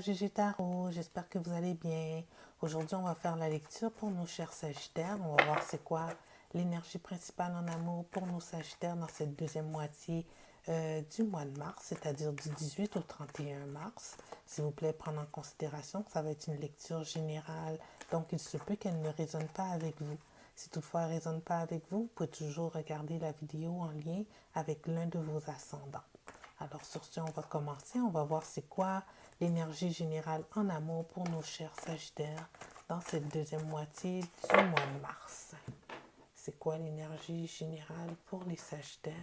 GG Tarot, j'espère que vous allez bien. Aujourd'hui, on va faire la lecture pour nos chers Sagittaires. On va voir c'est quoi l'énergie principale en amour pour nos Sagittaires dans cette deuxième moitié du mois de mars, c'est-à-dire du 18 au 31 mars. S'il vous plaît, prendre en considération que ça va être une lecture générale, donc il se peut qu'elle ne résonne pas avec vous. Si toutefois elle ne résonne pas avec vous, vous pouvez toujours regarder la vidéo en lien avec l'un de vos ascendants. Alors sur ce, on va commencer. On va voir c'est quoi l'énergie générale en amour pour nos chers Sagittaires dans cette deuxième moitié du mois de mars. C'est quoi l'énergie générale pour les Sagittaires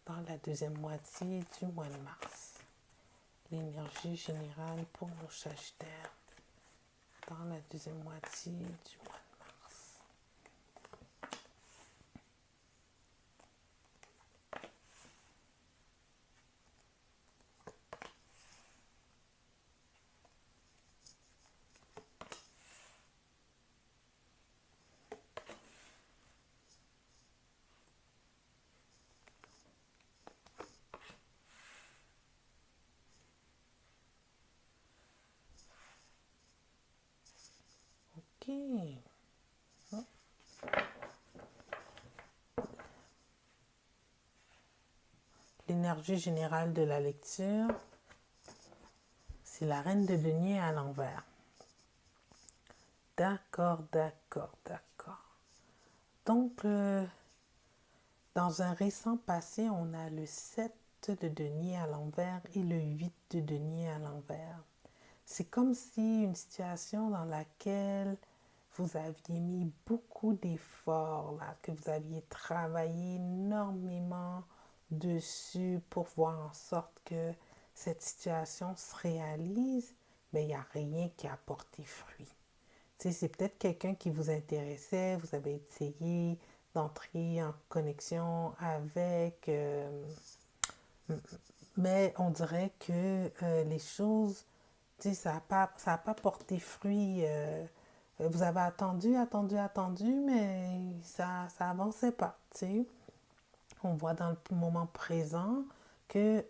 dans la deuxième moitié du mois de mars? L'énergie générale pour nos Sagittaires dans la deuxième moitié du mois de mars. Ok. L'énergie générale de la lecture, c'est la reine de denier à l'envers. D'accord. Donc, dans un récent passé, on a le 7 de denier à l'envers et le 8 de denier à l'envers. C'est comme si une situation dans laquelle vous aviez mis beaucoup d'efforts, là, que vous aviez travaillé énormément dessus pour voir en sorte que cette situation se réalise, mais il n'y a rien qui a porté fruit. C'est peut-être quelqu'un qui vous intéressait, vous avez essayé d'entrer en connexion avec, mais on dirait que les choses, ça n'a pas porté fruit. Vous avez attendu, mais ça avançait pas. On voit dans le moment présent que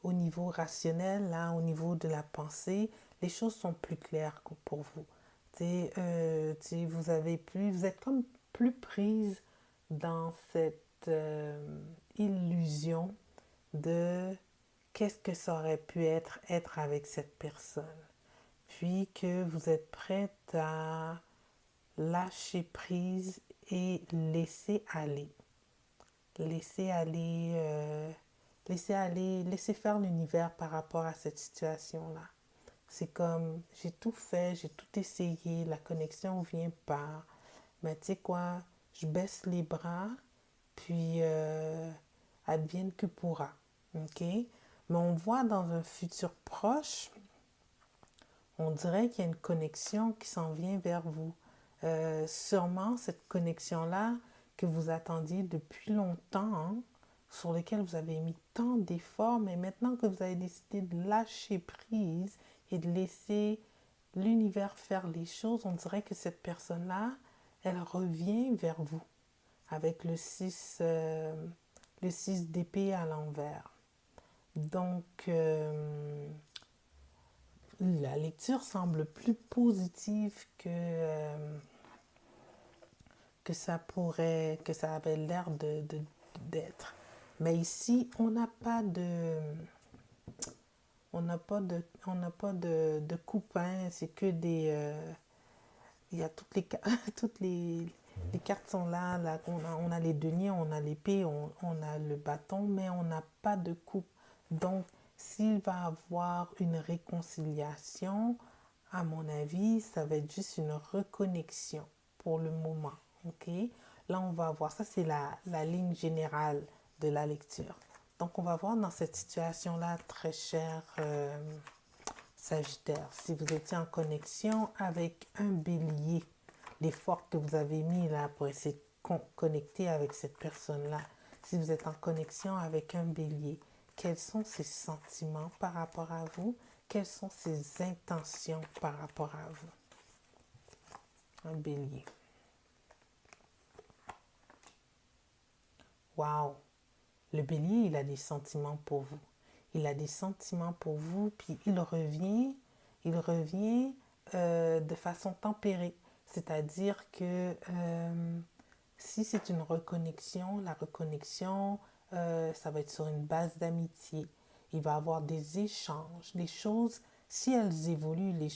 au niveau rationnel, là, au niveau de la pensée, les choses sont plus claires pour vous. Vous êtes comme plus prise dans cette illusion de qu'est-ce que ça aurait pu être avec cette personne. Puis que vous êtes prête à lâcher prise et laisser aller. Laisser faire l'univers par rapport à cette situation-là. C'est comme, j'ai tout fait, j'ai tout essayé, la connexion ne vient pas. Mais tu sais quoi, je baisse les bras, puis advienne que pourra. OK? Mais on voit dans un futur proche, on dirait qu'il y a une connexion qui s'en vient vers vous. Sûrement cette connexion-là que vous attendiez depuis longtemps, hein, sur laquelle vous avez mis tant d'efforts, mais maintenant que vous avez décidé de lâcher prise et de laisser l'univers faire les choses, on dirait que cette personne-là, elle revient vers vous avec le 6 d'épée à l'envers. Donc, la lecture semble plus positive que ça avait l'air d'être. Mais ici, on n'a pas de coupins, c'est que il y a toutes les cartes sont là, on a les deniers, on a l'épée, on a le bâton, mais on n'a pas de coupe. Donc, s'il va avoir une réconciliation, à mon avis, ça va être juste une reconnexion pour le moment. OK? Là, on va voir, ça c'est la ligne générale de la lecture. Donc, on va voir dans cette situation-là, très cher Sagittaire, si vous étiez en connexion avec un bélier, l'effort que vous avez mis là pour essayer de connecter avec cette personne-là, si vous êtes en connexion avec un bélier, quels sont ses sentiments par rapport à vous? Quelles sont ses intentions par rapport à vous? Un bélier. Wow! Le bélier, il a des sentiments pour vous. Il a des sentiments pour vous, puis il revient de façon tempérée. C'est-à-dire que si c'est une reconnexion, la reconnexion, ça va être sur une base d'amitié. Il va y avoir des échanges, les choses, si elles évoluent, les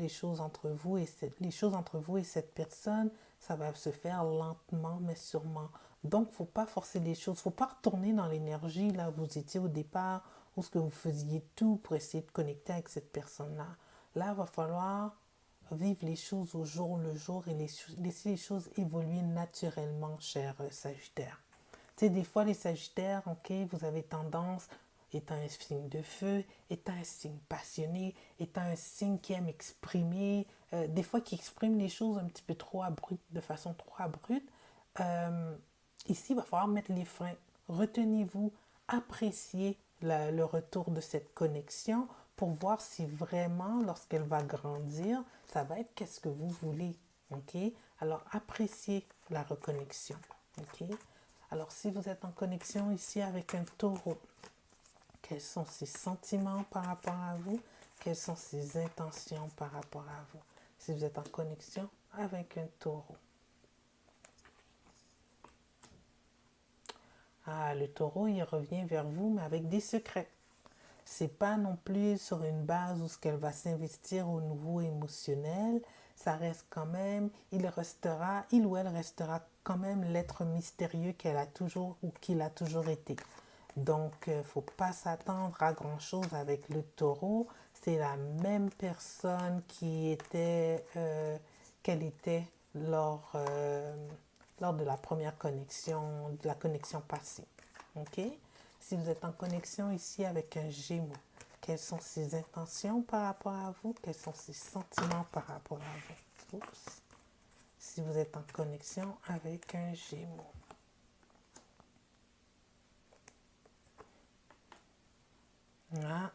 choses entre vous et cette personne, ça va se faire lentement mais sûrement. Donc, il ne faut pas forcer les choses, il ne faut pas retourner dans l'énergie là où vous étiez au départ, où ce que vous faisiez tout pour essayer de connecter avec cette personne-là. Là, il va falloir vivre les choses au jour le jour et laisser les choses évoluer naturellement, cher Sagittaire. Tu sais, des fois, les Sagittaires, ok, vous avez tendance, étant un signe de feu, étant un signe passionné, étant un signe qui aime exprimer, des fois qui exprime les choses un petit peu trop abruptes, de façon trop abrupte. Euh, Ici, il va falloir mettre les freins. Retenez-vous, appréciez le retour de cette connexion pour voir si vraiment, lorsqu'elle va grandir, ça va être qu'est-ce que vous voulez. Ok? Alors, appréciez la reconnexion. Ok? Alors, si vous êtes en connexion ici avec un taureau, quels sont ses sentiments par rapport à vous? Quelles sont ses intentions par rapport à vous? Si vous êtes en connexion avec un taureau. Ah, le taureau, il revient vers vous, mais avec des secrets. C'est pas non plus sur une base où ce qu'elle va s'investir au niveau émotionnel. Ça reste quand même, il ou elle restera quand même l'être mystérieux qu'elle a toujours ou qu'il a toujours été. Donc, il ne faut pas s'attendre à grand-chose avec le taureau. C'est la même personne qu'elle était lors de la première connexion, de la connexion passée. OK? Si vous êtes en connexion ici avec un Gémeaux, quelles sont ses intentions par rapport à vous? Quels sont ses sentiments par rapport à vous? Oups. Si vous êtes en connexion avec un Gémeaux. Ah,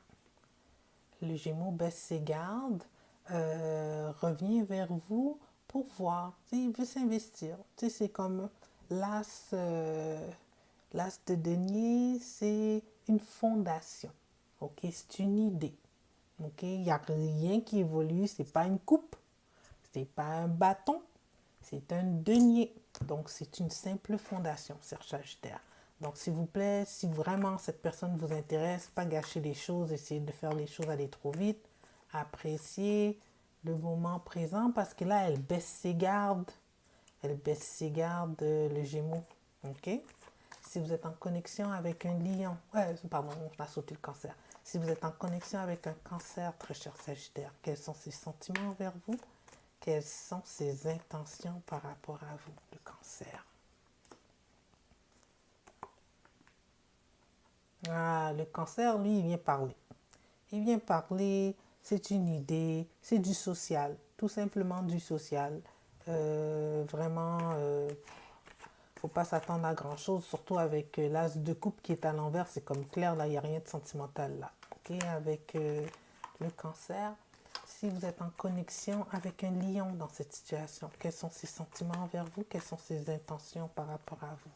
le Gémeaux baisse ses gardes, revient vers vous pour voir. Il veut s'investir. C'est comme l'as, l'as de denier, c'est une fondation. Ok, c'est une idée. Ok, il n'y a rien qui évolue. C'est pas une coupe, c'est pas un bâton, c'est un denier. Donc, c'est une simple fondation, Serge Sagittaire. Donc, s'il vous plaît, si vraiment cette personne vous intéresse, pas gâcher les choses, essayer de faire les choses aller trop vite. Appréciez le moment présent parce que là, elle baisse ses gardes. Elle baisse ses gardes, le Gémeaux. OK? Si vous êtes en connexion avec un lion, pardon, on a sauté le cancer. Si vous êtes en connexion avec un cancer, très cher Sagittaire, quels sont ses sentiments envers vous? Quelles sont ses intentions par rapport à vous, le cancer? Ah, le cancer, lui, il vient parler. Il vient parler, c'est une idée, c'est du social, tout simplement du social. Vraiment, faut pas s'attendre à grand chose, surtout avec l'as de coupe qui est à l'envers, c'est comme clair, là, il n'y a rien de sentimental là. Ok, avec le cancer, si vous êtes en connexion avec un lion dans cette situation, quels sont ses sentiments envers vous, quelles sont ses intentions par rapport à vous?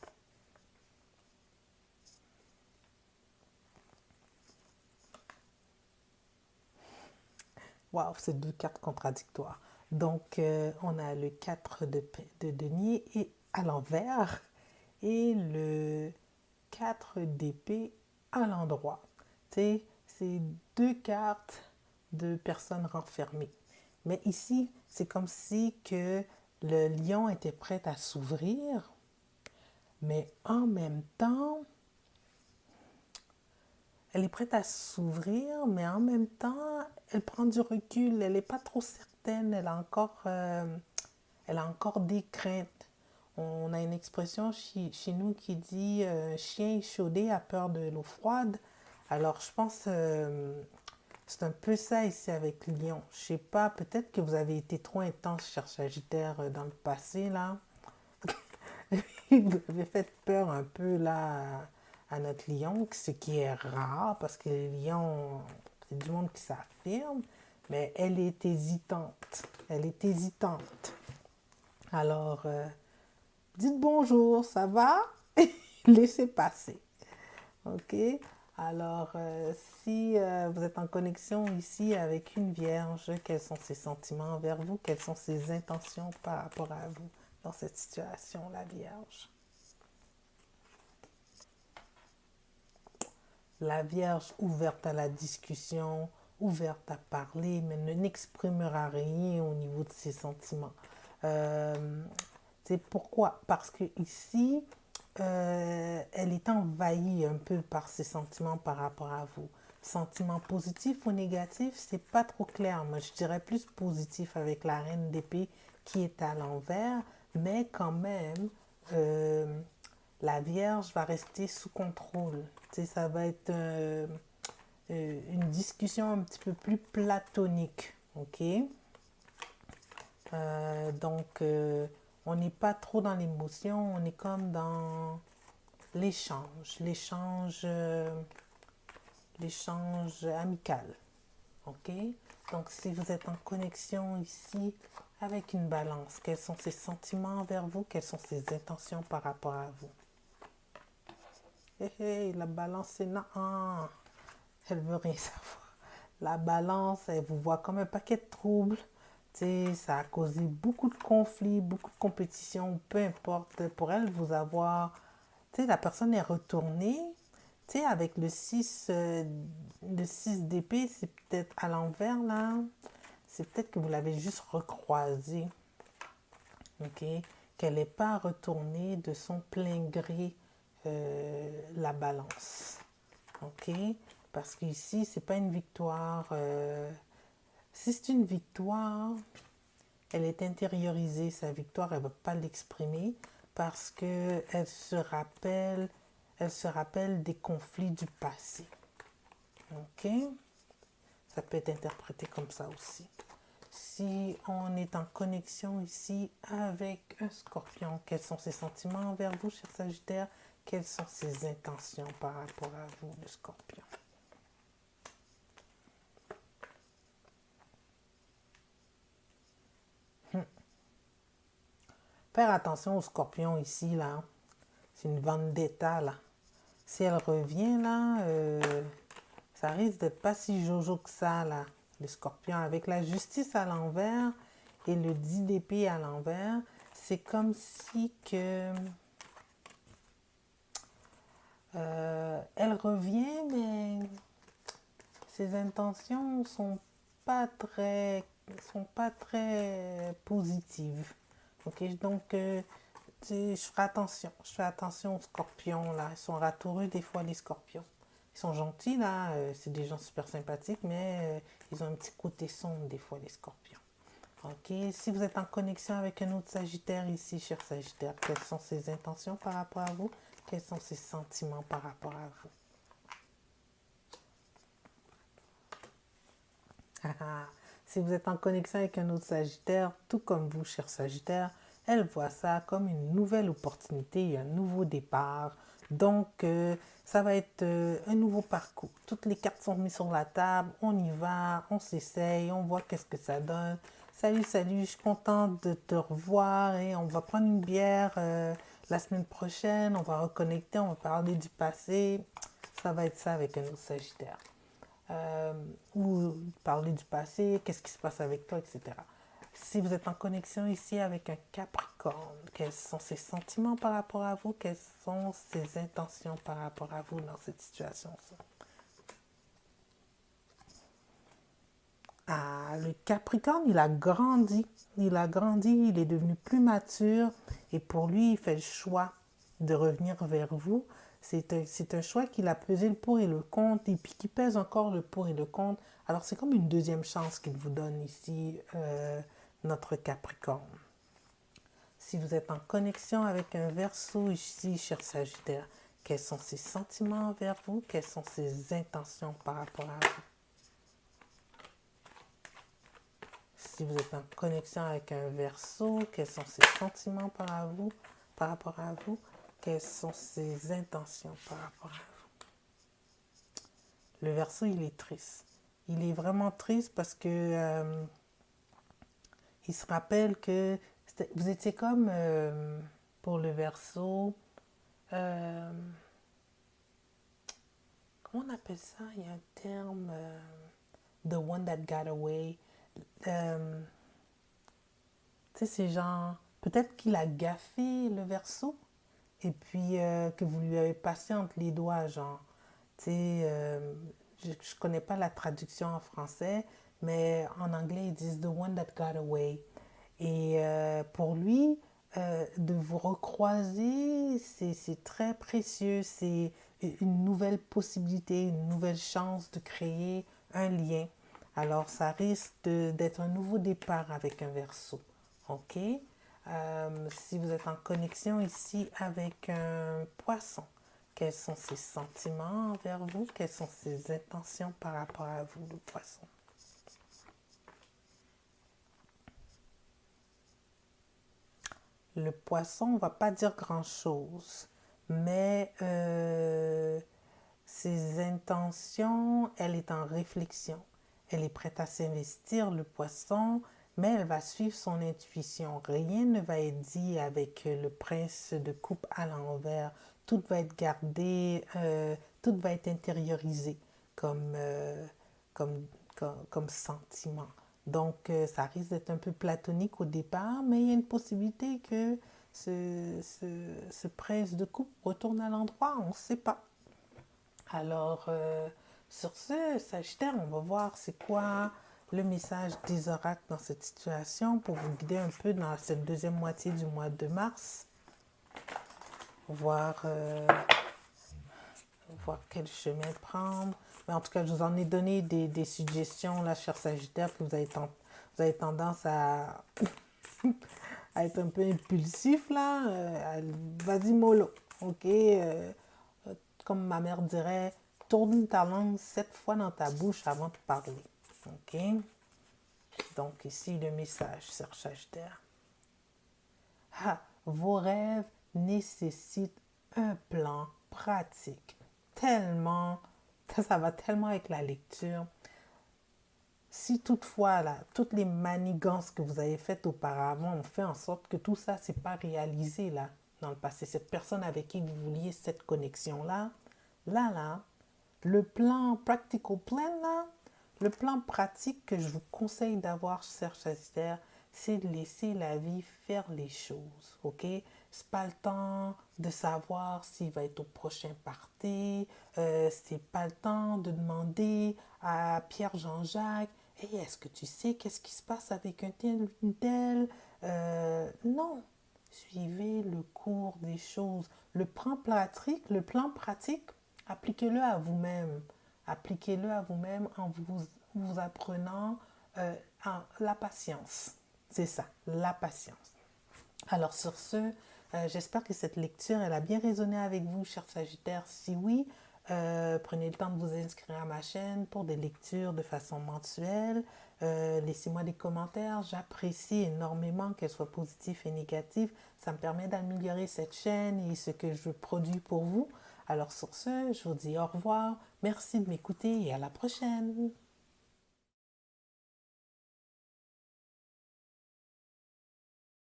Waouh, c'est deux cartes contradictoires. Donc, on a le 4 de denier et à l'envers et le 4 d'épée à l'endroit. Tu sais, c'est deux cartes de personnes renfermées. Mais ici, c'est comme si que le lion était prêt à s'ouvrir, mais en même temps, elle est prête à s'ouvrir, mais en même temps, elle prend du recul. Elle n'est pas trop certaine. Elle a encore des craintes. On a une expression chez nous qui dit chien échaudé a peur de l'eau froide. Alors, je pense c'est un peu ça ici avec Lion. Je sais pas, peut-être que vous avez été trop intense, cher Sagittaire, dans le passé, là. Vous avez fait peur un peu là à notre lion, ce qui est rare parce que les lions, c'est du monde qui s'affirme, mais elle est hésitante. Elle est hésitante. Alors, dites bonjour, ça va? Laissez passer. Ok? Alors, si vous êtes en connexion ici avec une vierge, quels sont ses sentiments envers vous? Quelles sont ses intentions par rapport à vous dans cette situation, la vierge? La vierge ouverte à la discussion, ouverte à parler, mais ne n'exprimera rien au niveau de ses sentiments. C'est pourquoi? Parce que ici, elle est envahie un peu par ses sentiments par rapport à vous. Sentiments positifs ou négatifs, c'est pas trop clair. Moi, je dirais plus positif avec la reine d'épée qui est à l'envers, mais quand même, euh, la Vierge va rester sous contrôle. Tu sais, ça va être une discussion un petit peu plus platonique, ok? On n'est pas trop dans l'émotion, on est comme dans l'échange, l'échange amical, ok? Donc, si vous êtes en connexion ici avec une balance, quels sont ses sentiments envers vous, quelles sont ses intentions par rapport à vous? Hey, hey, la balance, c'est non. Elle veut rien savoir. La balance, elle vous voit comme un paquet de troubles. Tu sais, ça a causé beaucoup de conflits, beaucoup de compétition, peu importe. Pour elle, vous avoir... Tu sais, la personne est retournée. Tu sais, avec le 6 d'épée, c'est peut-être à l'envers, là. C'est peut-être que vous l'avez juste recroisé. OK? Qu'elle n'est pas retournée de son plein gré la balance. OK? Parce qu'ici, c'est pas une victoire. Si c'est une victoire, elle est intériorisée. Sa victoire, elle ne va pas l'exprimer parce elle se rappelle des conflits du passé. OK? Ça peut être interprété comme ça aussi. Si on est en connexion ici avec un scorpion, quels sont ses sentiments envers vous, cher Sagittaire? Quelles sont ses intentions par rapport à vous, le scorpion? Faire attention au scorpion ici, là. C'est une vendetta, là. Si elle revient, là, ça risque d'être pas si jojo que ça, là. Le scorpion, avec la justice à l'envers et le 10 d'épée à l'envers, c'est comme si que... elle revient, mais ses intentions sont pas très positives. Ok, donc je ferai attention. Je fais attention aux scorpions là. Ils sont ratoureux des fois les scorpions. Ils sont gentils là. C'est des gens super sympathiques, mais ils ont un petit côté sombre des fois les scorpions. Ok, si vous êtes en connexion avec un autre Sagittaire ici, cher Sagittaire, quelles sont ses intentions par rapport à vous? Quels sont ses sentiments par rapport à vous? Si vous êtes en connexion avec un autre Sagittaire, tout comme vous, cher Sagittaire, elle voit ça comme une nouvelle opportunité, un nouveau départ. Donc, ça va être un nouveau parcours. Toutes les cartes sont mises sur la table, on y va, on s'essaye, on voit qu'est-ce que ça donne. Salut, salut, je suis contente de te revoir et on va prendre une bière la semaine prochaine, on va reconnecter, on va parler du passé. Ça va être ça avec un autre Sagittaire euh, ou parler du passé, qu'est-ce qui se passe avec toi, etc. Si vous êtes en connexion ici avec un Capricorne, quels sont ses sentiments par rapport à vous, quelles sont ses intentions par rapport à vous dans cette situation? Ah, le Capricorne, il est devenu plus mature et pour lui, il fait le choix de revenir vers vous. C'est un choix qu'il a pesé le pour et le contre et puis qui pèse encore le pour et le contre. Alors c'est comme une deuxième chance qu'il vous donne ici, notre Capricorne. Si vous êtes en connexion avec un Verseau ici, cher Sagittaire, quels sont ses sentiments envers vous? Quelles sont ses intentions par rapport à vous? Si vous êtes en connexion avec un Verseau, quels sont ses sentiments par rapport à vous? Quelles sont ses intentions par rapport à vous? Le Verseau, il est triste. Il est vraiment triste parce que il se rappelle que vous étiez comme pour le Verseau. Euh, comment on appelle ça? Il y a un terme, the one that got away. Euh, tu sais, c'est genre, peut-être qu'il a gaffé le verso et puis que vous lui avez passé entre les doigts, genre. Tu sais, je ne connais pas la traduction en français, mais en anglais, ils disent the one that got away. Et pour lui, de vous recroiser, c'est très précieux. C'est une nouvelle possibilité, une nouvelle chance de créer un lien. Alors, ça risque d'être un nouveau départ avec un verso. OK? Si vous êtes en connexion ici avec un poisson, quels sont ses sentiments envers vous? Quelles sont ses intentions par rapport à vous, le poisson? Le poisson, on ne va pas dire grand-chose, mais ses intentions, elle est en réflexion. Elle est prête à s'investir, le poisson, mais elle va suivre son intuition. Rien ne va être dit avec le prince de coupe à l'envers. Tout va être gardé, tout va être intériorisé comme, comme, comme sentiment. Donc, ça risque d'être un peu platonique au départ, mais il y a une possibilité que ce prince de coupe retourne à l'endroit, on ne sait pas. Alors, sur ce, Sagittaire, on va voir c'est quoi le message des oracles dans cette situation pour vous guider un peu dans cette deuxième moitié du mois de mars. Voir, voir quel chemin prendre. Mais en tout cas, je vous en ai donné des suggestions, là, cher Sagittaire, que vous avez tendance à être un peu impulsif, là. Vas-y, mollo. OK? Comme ma mère dirait, tourne ta langue 7 fois dans ta bouche avant de parler. OK? Donc, ici, le message sur Sagittaire. Ah, vos rêves nécessitent un plan pratique. Tellement, ça va tellement avec la lecture. Si toutefois, là, toutes les manigances que vous avez faites auparavant ont fait en sorte que tout ça ne s'est pas réalisé là, dans le passé, cette personne avec qui vous vouliez cette connexion-là, là, le plan practical plan, là, le plan pratique que je vous conseille d'avoir, cher Sagittaire, c'est de laisser la vie faire les choses, ok? C'est pas le temps de savoir s'il va être au prochain party, c'est pas le temps de demander à Pierre Jean-Jacques, hey, est-ce que tu sais qu'est-ce qui se passe avec un tel ou une telle? Non, suivez le cours des choses. Le plan pratique, appliquez-le à vous-même. Appliquez-le à vous-même en vous apprenant la patience. C'est ça, la patience. Alors sur ce, j'espère que cette lecture, elle a bien résonné avec vous, chers Sagittaires. Si oui, prenez le temps de vous inscrire à ma chaîne pour des lectures de façon mensuelle. Laissez-moi des commentaires. J'apprécie énormément qu'elles soient positives et négatives. Ça me permet d'améliorer cette chaîne et ce que je produis pour vous. Alors sur ce, je vous dis au revoir. Merci de m'écouter et à la prochaine.